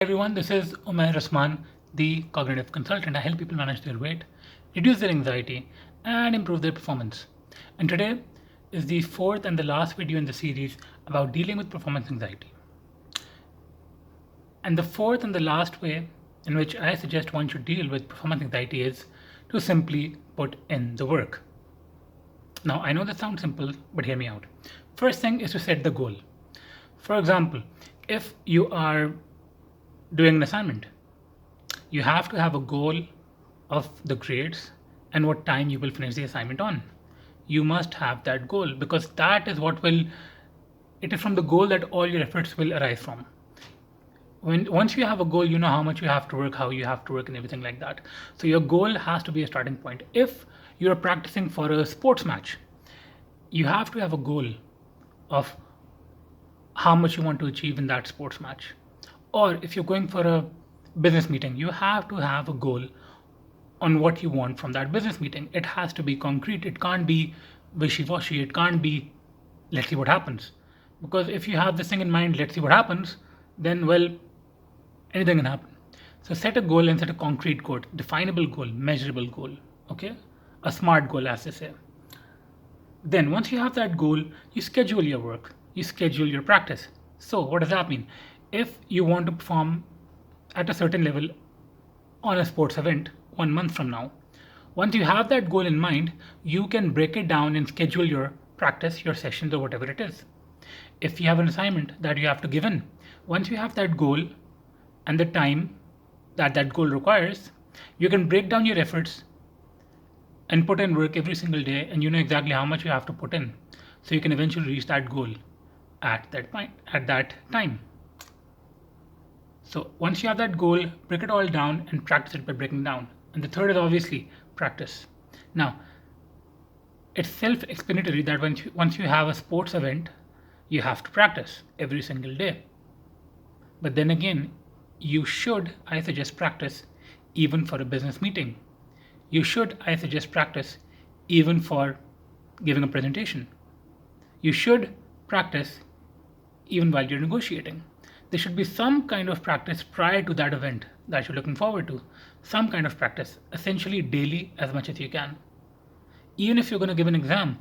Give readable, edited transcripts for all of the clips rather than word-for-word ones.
Everyone, this is Umair Rasman, the cognitive consultant. I help people manage their weight, reduce their anxiety, and improve their performance. And today is the fourth and the last video in the series about dealing with performance anxiety. And the fourth and the last way in which I suggest one should deal with performance anxiety is to simply put in the work. Now, I know that sounds simple, but hear me out. First thing is to set the goal. For example, if you are doing an assignment, you have to have a goal of the grades and what time you will finish the assignment on. You must have that goal because that is it is from the goal that all your efforts will arise from. Once you have a goal, you know how much you have to work, how you have to work, and everything like that. So your goal has to be a starting point. If you're practicing for a sports match, you have to have a goal of how much you want to achieve in that sports match. Or if you're going for a business meeting, you have to have a goal on what you want from that business meeting. It has to be concrete. It can't be wishy-washy. It can't be, let's see what happens. Because if you have this thing in mind, let's see what happens, then, well, anything can happen. So set a goal and set a concrete goal, definable goal, measurable goal, okay? A SMART goal, as they say. Then once you have that goal, you schedule your work, you schedule your practice. So what does that mean? If you want to perform at a certain level on a sports event 1 month from now, once you have that goal in mind, you can break it down and schedule your practice, your sessions, or whatever it is. If you have an assignment that you have to give in, once you have that goal and the time that that goal requires, you can break down your efforts and put in work every single day, and you know exactly how much you have to put in, so you can eventually reach that goal at that point, at that time. So once you have that goal, break it all down and practice it by breaking down. And the third is obviously practice. Now, it's self-explanatory that once you have a sports event, you have to practice every single day. But then again, I suggest practice even for a business meeting. I suggest practice even for giving a presentation. You should practice even while you're negotiating. There should be some kind of practice prior to that event that you're looking forward to. Some kind of practice, essentially daily as much as you can. Even if you're going to give an exam,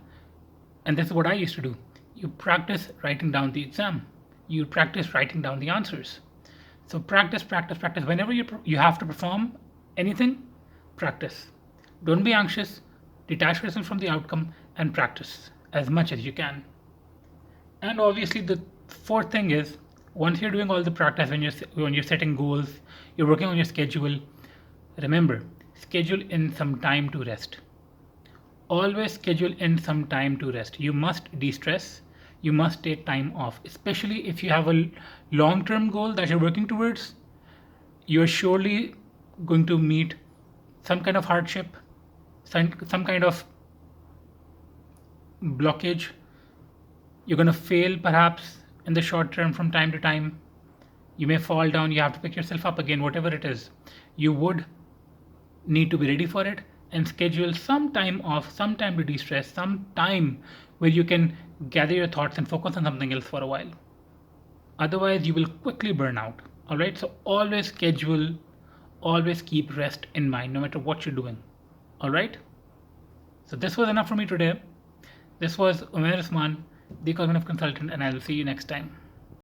and this is what I used to do, you practice writing down the exam. You practice writing down the answers. So practice. Whenever you have to perform anything, practice. Don't be anxious. Detach yourself from the outcome and practice as much as you can. And obviously, the fourth thing is, once you're doing all the practice, when you're setting goals, you're working on your schedule, remember, schedule in some time to rest. Always schedule in some time to rest. You must de-stress. You must take time off, especially if you have a long-term goal that you're working towards. You're surely going to meet some kind of hardship, some kind of blockage. You're going to fail perhaps in the short term from time to time. You may fall down. You have to pick yourself up again, whatever it is. You would need to be ready for it and schedule some time off, some time to de-stress, some time where you can gather your thoughts and focus on something else for a while. Otherwise, you will quickly burn out. All right. So always schedule, always keep rest in mind, no matter what you're doing. All right. So this was enough for me today. This was Umair Rasman, the cognitive consultant, and I will see you next time.